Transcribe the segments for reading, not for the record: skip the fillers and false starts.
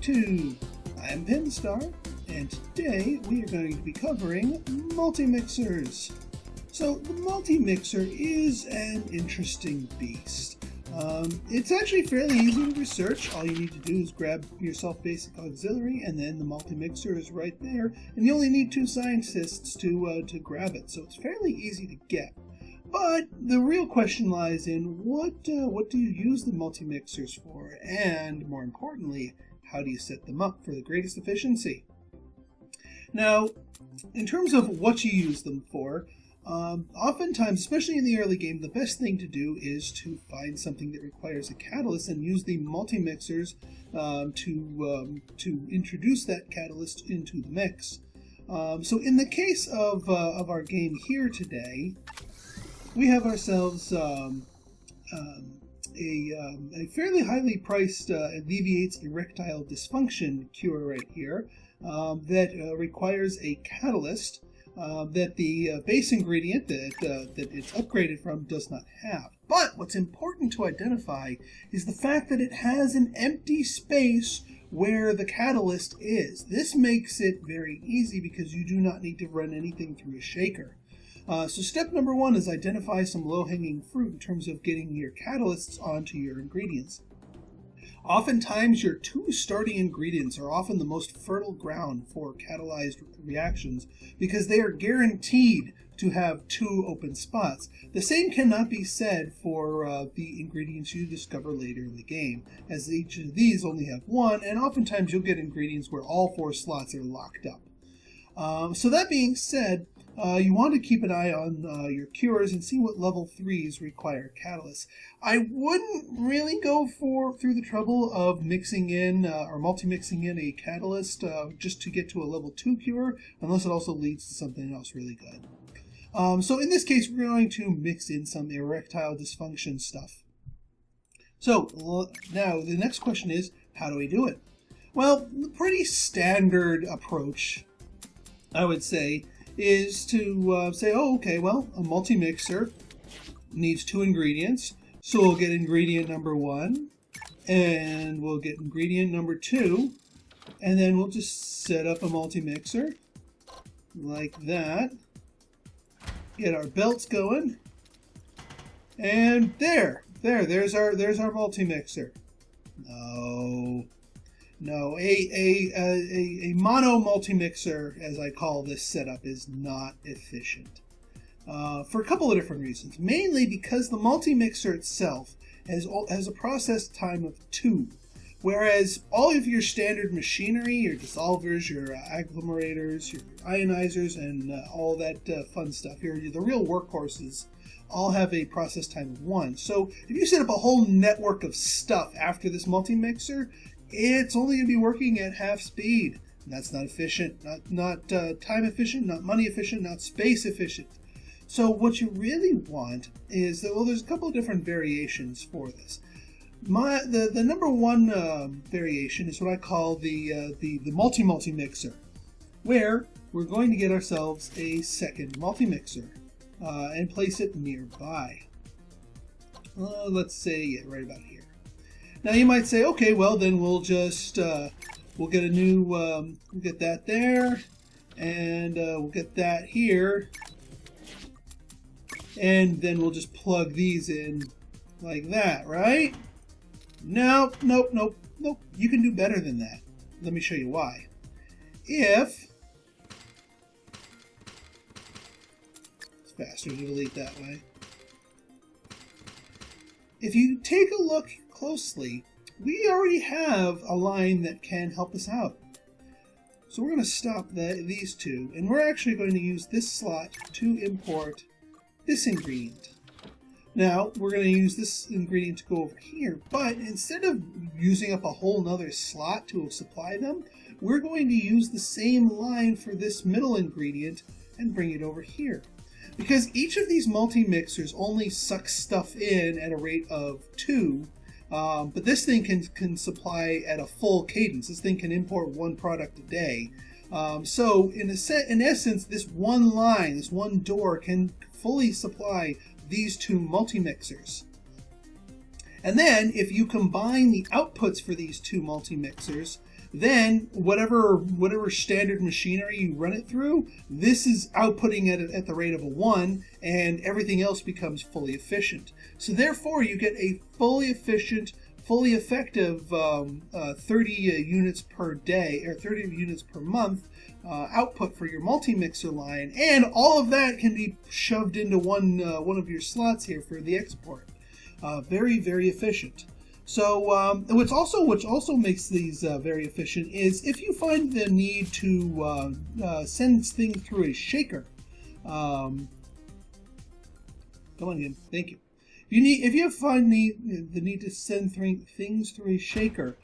2. I'm Pinstar, and today we are going to be covering multi-mixers. So the multi-mixer is an interesting beast. It's actually fairly easy to research. All you need to do is grab yourself basic auxiliary, and then the multi-mixer is right there, and you only need 2 scientists to grab it, so it's fairly easy to get. But the real question lies in what do you use the multi-mixers for, and more importantly, how do you set them up for the greatest efficiency? Now, in terms of what you use them for, oftentimes, especially in the early game, the best thing to do is to find something that requires a catalyst and use the multi-mixers to introduce that catalyst into the mix. So in the case of our game here today, we have ourselves a fairly highly priced alleviates erectile dysfunction cure right here that requires a catalyst that the base ingredient that it's upgraded from does not have. But what's important to identify is the fact that it has an empty space where the catalyst is. This makes it very easy because you do not need to run anything through a shaker. So step number 1 is identify some low-hanging fruit in terms of getting your catalysts onto your ingredients. Oftentimes, your 2 starting ingredients are often the most fertile ground for catalyzed reactions because they are guaranteed to have 2 open spots. The same cannot be said for the ingredients you discover later in the game, as each of these only have 1, and oftentimes you'll get ingredients where all 4 slots are locked up. So that being said, you want to keep an eye on your cures and see what level 3s require catalysts. I wouldn't really go through the trouble of mixing in or multi-mixing in a catalyst just to get to a level 2 cure, unless it also leads to something else really good. So in this case, we're going to mix in some erectile dysfunction stuff. So now the next question is, how do we do it? Well, the pretty standard approach, I would say, is to say, oh, okay, well, a multi-mixer needs 2 ingredients, so we'll get ingredient number 1, and we'll get ingredient number 2, and then we'll just set up a multi-mixer like that, get our belts going, and there's our multi-mixer. No, a mono multi-mixer, as I call this setup, is not efficient. For a couple of different reasons. Mainly because the multi-mixer itself has a process time of 2, whereas all of your standard machinery, your dissolvers, your agglomerators, your ionizers, and all that fun stuff here, the real workhorses, all have a process time of 1. So if you set up a whole network of stuff after this multi-mixer, it's only going to be working at half speed. And that's not efficient, not time efficient, not money efficient, not space efficient. So what you really want is that, well, there's a couple of different variations for this. The number 1 variation is what I call the multi-mixer, where we're going to get ourselves a second multi-mixer and place it nearby. Let's say right about here. Now you might say, okay, well then we'll just we'll get a new we'll get that there, and we'll get that here, and then we'll just plug these in like that, right? Nope. You can do better than that. Let me show you why. It's faster to delete that way. If you take a look closely, we already have a line that can help us out. So we're going to stop these 2, and we're actually going to use this slot to import this ingredient. Now, we're going to use this ingredient to go over here, but instead of using up a whole nother slot to supply them, we're going to use the same line for this middle ingredient and bring it over here. Because each of these multi-mixers only sucks stuff in at a rate of 2, but this thing can supply at a full cadence. This thing can import 1 product a day. So in essence, this one line, this one door can fully supply these 2 multi-mixers. And then if you combine the outputs for these two multi-mixers, then whatever standard machinery you run it through, this is outputting at the rate of a 1, and everything else becomes fully efficient. So therefore you get a fully efficient, fully effective 30 units per day, or 30 units per month output for your multi-mixer line, and all of that can be shoved into one of your slots here for the export. Very, very efficient. So which also makes these very efficient is if you find the need to send things through a shaker. Come on again, thank you. If you find the need to send things through a shaker,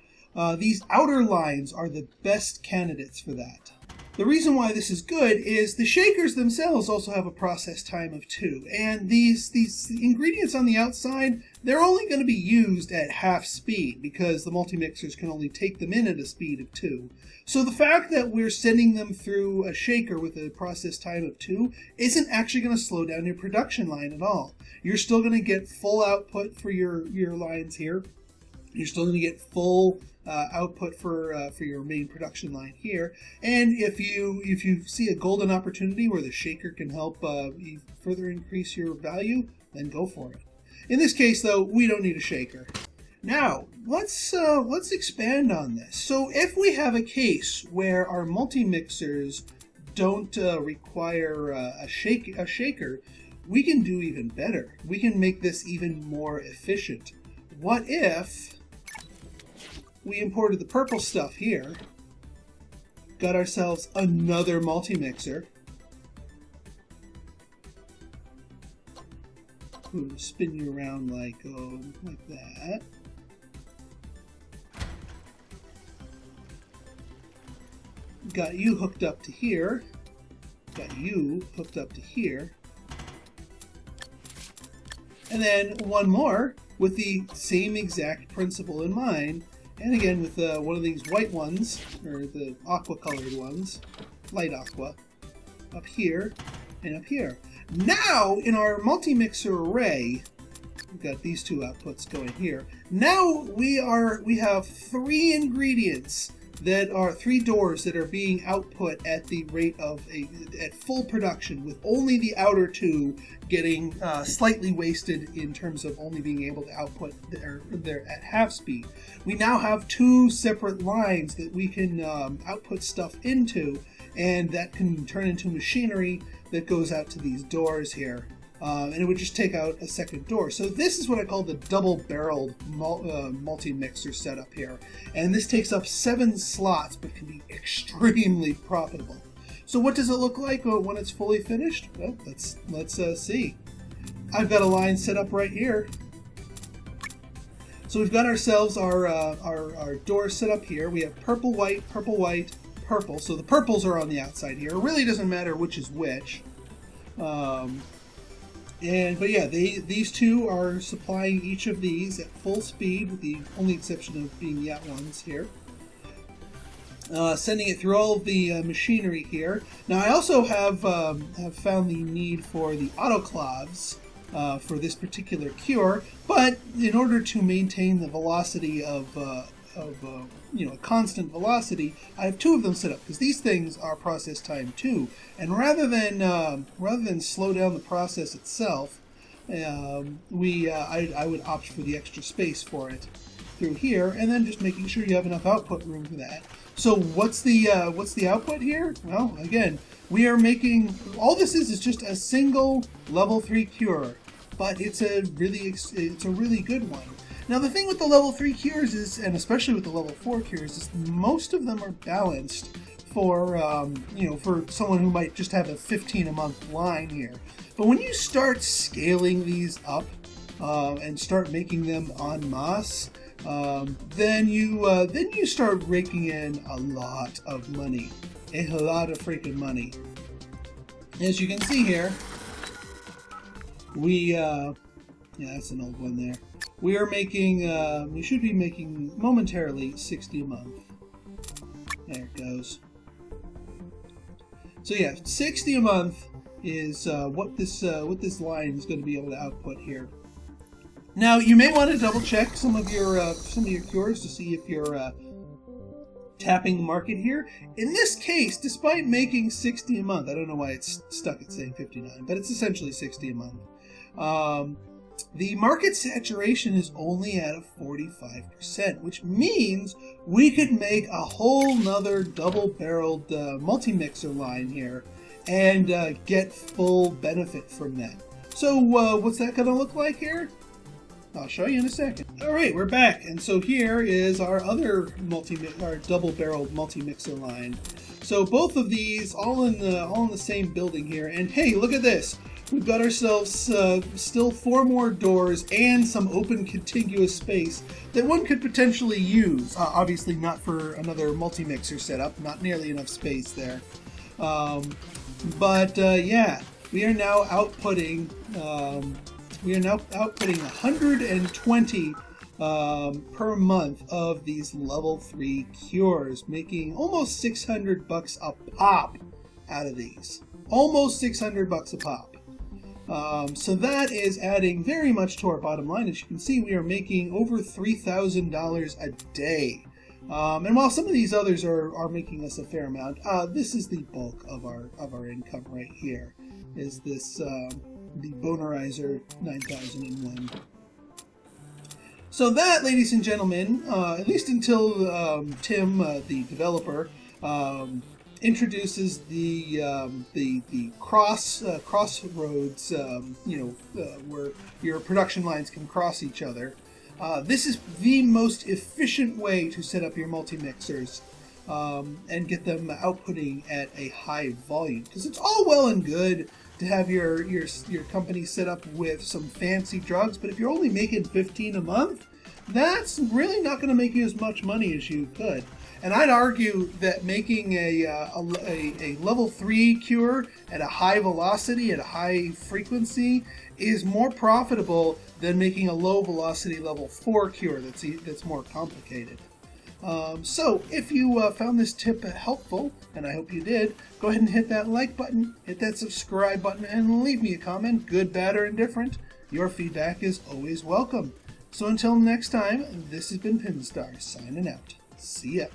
these outer lines are the best candidates for that. The reason why this is good is the shakers themselves also have a process time of 2, and these ingredients on the outside, they're only going to be used at half speed because the multi-mixers can only take them in at a speed of 2. So the fact that we're sending them through a shaker with a process time of 2 isn't actually going to slow down your production line at all. You're still going to get full output for your lines here. You're still going to get full output for your main production line here, and if you see a golden opportunity where the shaker can help further increase your value, then go for it. In this case, though, we don't need a shaker. Now let's expand on this. So if we have a case where our multi-mixers don't require a shaker, we can do even better. We can make this even more efficient. What if we imported the purple stuff here, got ourselves another multi-mixer. We'll spin you around like that. Got you hooked up to here. Got you hooked up to here. And then one more with the same exact principle in mind. And again, with one of these white ones, or the aqua-colored ones, light aqua, up here and up here. Now, in our multi-mixer array, we've got these two outputs going here. Now we have 3 ingredients that are 3 doors that are being output at the rate of at full production, with only the outer 2 getting slightly wasted in terms of only being able to output they're at half speed. We now have 2 separate lines that we can output stuff into, and that can turn into machinery that goes out to these doors here. And it would just take out a second door. So this is what I call the double-barreled multi-mixer setup here. And this takes up 7 slots, but can be extremely profitable. So what does it look like when it's fully finished? Well, let's see. I've got a line set up right here. So we've got ourselves our door set up here. We have purple, white, purple. So the purples are on the outside here. It really doesn't matter which is which. But yeah, these 2 are supplying each of these at full speed, with the only exception of being the out ones here. Sending it through all of the machinery here. Now I also have found the need for the autoclaves for this particular cure, but in order to maintain the velocity of a constant velocity, I have 2 of them set up because these things are process time 2. And rather than slow down the process itself, I would opt for the extra space for it through here, and then just making sure you have enough output room for that. So what's the output here? Well, again, we are making all this is just a single level 3 cure, but it's a really good one. Now the thing with the level 3 cures is, and especially with the level 4 cures, is most of them are balanced for for someone who might just have a 15 a month line here. But when you start scaling these up and start making them en masse, then you start raking in a lot of money, a lot of freaking money. As you can see here, yeah, that's an old one there. We are making, we should be making momentarily 60 a month. There it goes. So yeah, 60 a month is what this line is going to be able to output here. Now, you may want to double check some of your cures to see if you're tapping the market here. In this case, despite making 60 a month, I don't know why it's stuck at saying 59, but it's essentially 60 a month. The market saturation is only at a 45%, which means we could make a whole nother double-barreled multi-mixer line here and get full benefit from that. So what's that going to look like here? I'll show you in a second. All right, we're back, and so here is our other double-barreled multi-mixer line. So both of these, all in the same building here. And hey, look at this! We've got ourselves still 4 more doors and some open contiguous space that one could potentially use. Obviously, not for another multi-mixer setup. Not nearly enough space there. Yeah, we are now outputting. We are now outputting 120 per month of these level 3 cures, making almost $600 a pop out of these. Almost $600 a pop. So that is adding very much to our bottom line. As you can see, we are making over $3,000 a day. And while some of these others are making us a fair amount, this is the bulk of our income right here. Is this the Bonerizer 9001? So that, ladies and gentlemen, at least until Tim, the developer, introduces the crossroads, where your production lines can cross each other. This is the most efficient way to set up your multi-mixers and get them outputting at a high volume. Because it's all well and good to have your company set up with some fancy drugs, but if you're only making 15 a month, that's really not going to make you as much money as you could. And I'd argue that making a level 3 cure at a high velocity, at a high frequency, is more profitable than making a low velocity level 4 cure that's more complicated. So if you found this tip helpful, and I hope you did, go ahead and hit that like button, hit that subscribe button, and leave me a comment, good, bad, or indifferent. Your feedback is always welcome. So until next time, this has been Pinstar, signing out. See ya.